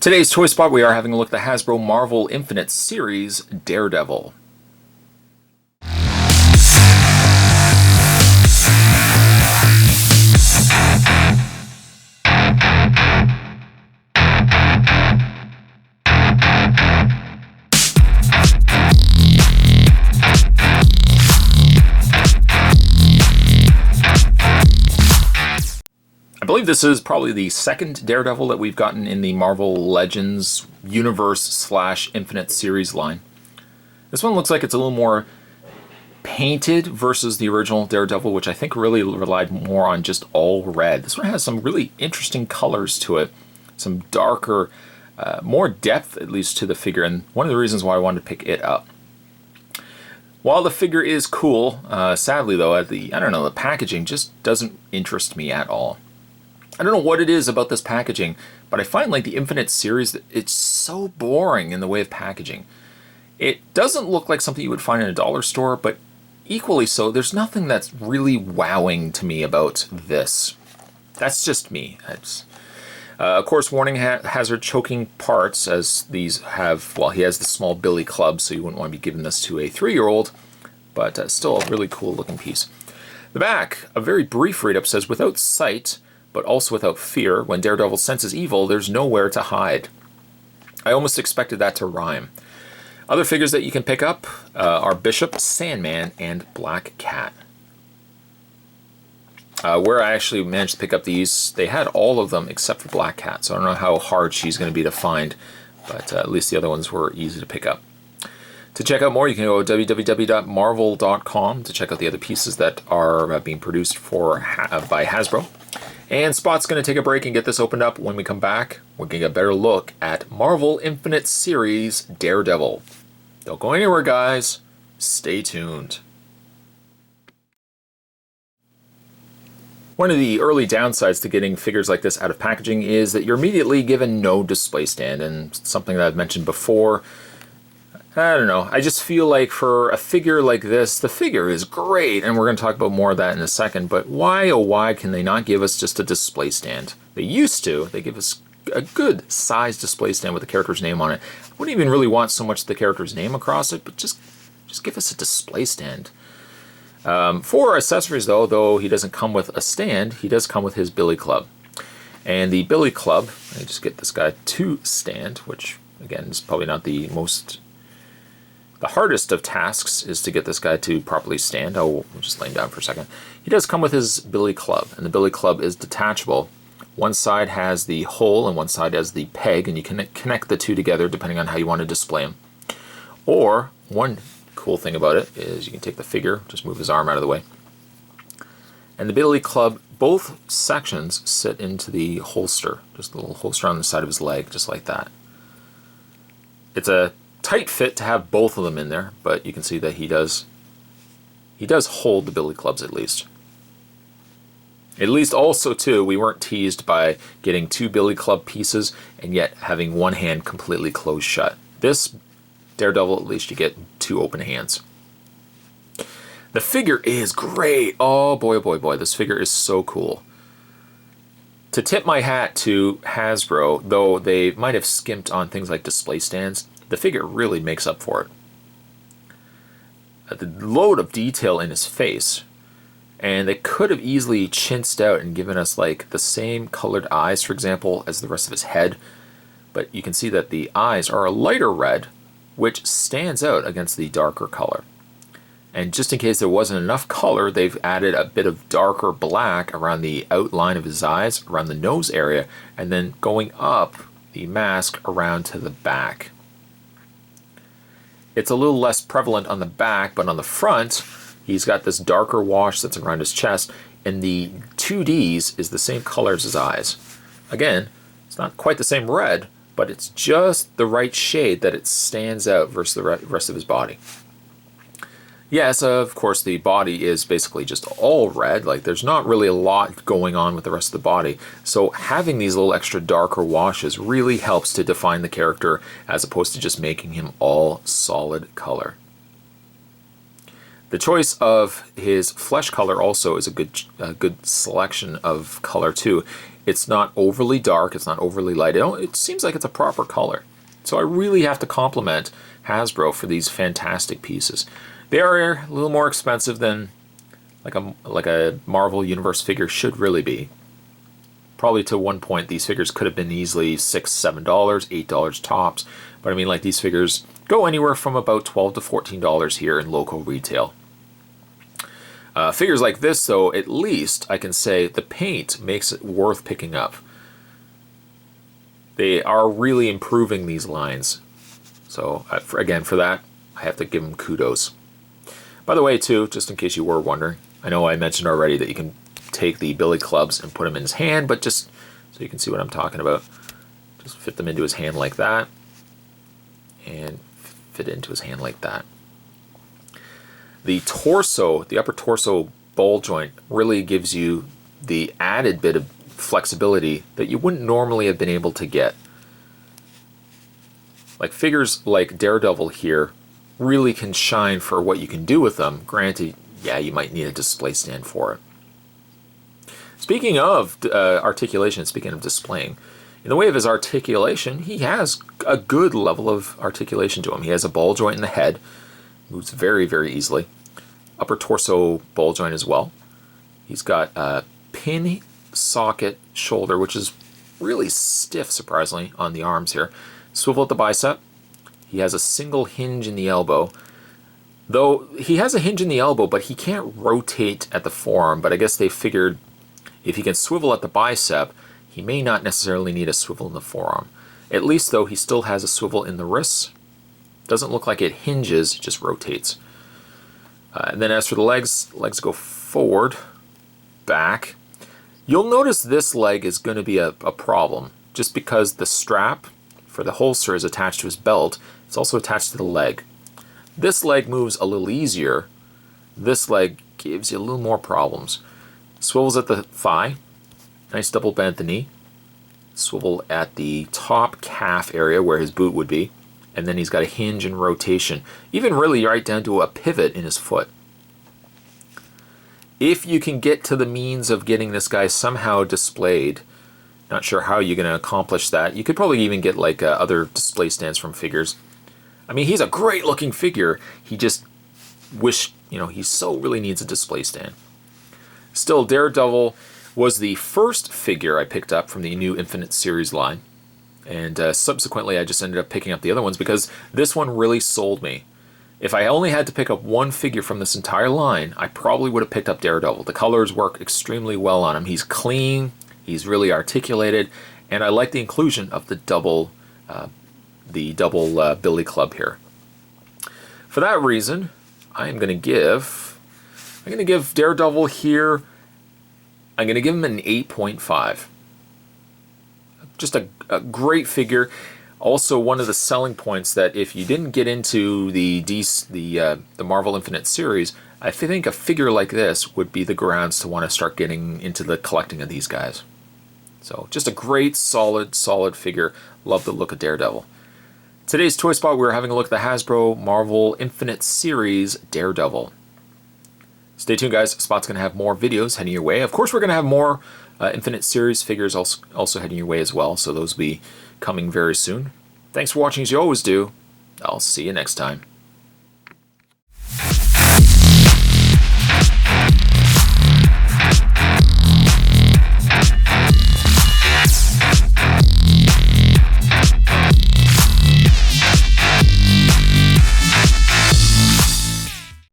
Today's Toy Spot, we are having a look at the Hasbro Marvel Infinite series, Daredevil. I believe this is probably the second Daredevil that we've gotten in the Marvel Legends Universe / Infinite series line. This one looks like it's a little more painted versus the original Daredevil, which I think really relied more on just all red. This one has some really interesting colors to it, some darker, more depth at least to the figure, and one of the reasons why I wanted to pick it up. While the figure is cool, sadly though, the packaging just doesn't interest me at all. I don't know what it is about this packaging, but I find like the Infinite series, it's so boring in the way of packaging. It doesn't look like something you would find in a dollar store, but equally so, there's nothing that's really wowing to me about this. That's just me. Of course, warning hazard choking parts, as these have, well, he has the small billy club, so you wouldn't want to be giving this to a 3-year-old, but still a really cool looking piece. The back, a very brief read-up, says, without sight, but also without fear, when Daredevil senses evil, there's nowhere to hide. I almost expected that to rhyme. Other figures that you can pick up are Bishop, Sandman, and Black Cat. Where I actually managed to pick up these, they had all of them except for Black Cat, so I don't know how hard she's going to be to find, but at least the other ones were easy to pick up. To check out more, you can go to www.marvel.com to check out the other pieces that are being produced by Hasbro. And Spot's going to take a break and get this opened up. When we come back, we're going to get a better look at Marvel Infinite Series Daredevil. Don't go anywhere, guys. Stay tuned. One of the early downsides to getting figures like this out of packaging is that you're immediately given no display stand, and something that I've mentioned before. I don't know, I just feel like for a figure like this, the figure is great, and we're going to talk about more of that in a second, but why, oh why, can they not give us just a display stand? They used to. They give us a good sized display stand with the character's name on it. I wouldn't even really want so much the character's name across it, but just give us a display stand. For accessories though he doesn't come with a stand, he does come with his billy club. And the billy club, let me just get this guy to stand, which again is probably not the hardest of tasks is to get this guy to properly stand. Oh, we'll just lay him down for a second. He does come with his billy club, and the billy club is detachable. One side has the hole and one side has the peg, and you can connect the two together depending on how you want to display them. Or, one cool thing about it is you can take the figure, just move his arm out of the way. And the billy club, both sections sit into the holster, just a little holster on the side of his leg, just like that. It's a tight fit to have both of them in there, but you can see that he does hold the billy clubs at least. At least also too, we weren't teased by getting 2 billy club pieces and yet having one hand completely closed shut. This Daredevil, at least you get 2 open hands. The figure is great. Oh boy, oh boy, boy, this figure is so cool. To tip my hat to Hasbro, though they might have skimped on things like display stands, the figure really makes up for it. The load of detail in his face, and they could have easily chinsed out and given us like the same colored eyes, for example, as the rest of his head, but you can see that the eyes are a lighter red, which stands out against the darker color. And just in case there wasn't enough color, they've added a bit of darker black around the outline of his eyes, around the nose area, and then going up the mask around to the back. It's a little less prevalent on the back, but on the front, he's got this darker wash that's around his chest, and the 2Ds is the same color as his eyes. Again, it's not quite the same red, but it's just the right shade that it stands out versus the rest of his body. Yes, of course, the body is basically just all red. Like, there's not really a lot going on with the rest of the body. So having these little extra darker washes really helps to define the character as opposed to just making him all solid color. The choice of his flesh color also is a good selection of color too. It's not overly dark, it's not overly light. It seems like it's a proper color. So I really have to compliment Hasbro for these fantastic pieces. They are a little more expensive than like a Marvel Universe figure should really be. Probably to one point these figures could have been easily $6, $7, $8 tops. But I mean, like, these figures go anywhere from about $12 to $14 here in local retail. Figures like this, though, at least I can say the paint makes it worth picking up. They are really improving these lines. So again, for that, I have to give them kudos. By the way, too, just in case you were wondering, I know I mentioned already that you can take the billy clubs and put them in his hand, but just so you can see what I'm talking about, just fit them into his hand like that, and fit into his hand like that. The torso, the upper torso ball joint, really gives you the added bit of flexibility that you wouldn't normally have been able to get. Like, figures like Daredevil here really can shine for what you can do with them. Granted, yeah, you might need a display stand for it. Speaking of articulation, speaking of displaying, in the way of his articulation, he has a good level of articulation to him. He has a ball joint in the head, moves very, very easily. Upper torso ball joint as well. He's got a pin socket shoulder, which is really stiff, surprisingly, on the arms here. Swivel at the bicep. He has a single hinge in the elbow. Though he has a hinge in the elbow, but he can't rotate at the forearm. But I guess they figured if he can swivel at the bicep, he may not necessarily need a swivel in the forearm. At least, though, he still has a swivel in the wrists. Doesn't look like it hinges, it just rotates. And then as for the legs go forward, back. You'll notice this leg is going to be a problem, just because the strap for the holster is attached to his belt. It's also attached to the leg. This leg moves a little easier. This leg gives you a little more problems. Swivels at the thigh. Nice double bend at the knee. Swivel at the top calf area where his boot would be. And then he's got a hinge and rotation. Even really right down to a pivot in his foot. If you can get to the means of getting this guy somehow displayed, not sure how you're going to accomplish that. You could probably even get like other display stands from figures. I mean, he's a great looking figure. He just he so really needs a display stand. Still, Daredevil was the first figure I picked up from the new Infinite Series line. And subsequently, I just ended up picking up the other ones because this one really sold me. If I only had to pick up one figure from this entire line, I probably would have picked up Daredevil. The colors work extremely well on him. He's clean, he's really articulated, and I like the inclusion of the double billy club here. For that reason, I'm going to give Daredevil here, I'm going to give him an 8.5. Just a great figure. Also, one of the selling points that if you didn't get into the Marvel Infinite series, I think a figure like this would be the grounds to want to start getting into the collecting of these guys. So, just a great, solid figure. Love the look of Daredevil. Today's Toy Spot, we're having a look at the Hasbro Marvel Infinite Series Daredevil. Stay tuned, guys. Spot's going to have more videos heading your way. Of course, we're going to have more Infinite Series figures also heading your way as well, so those will be coming very soon. Thanks for watching as you always do. I'll see you next time.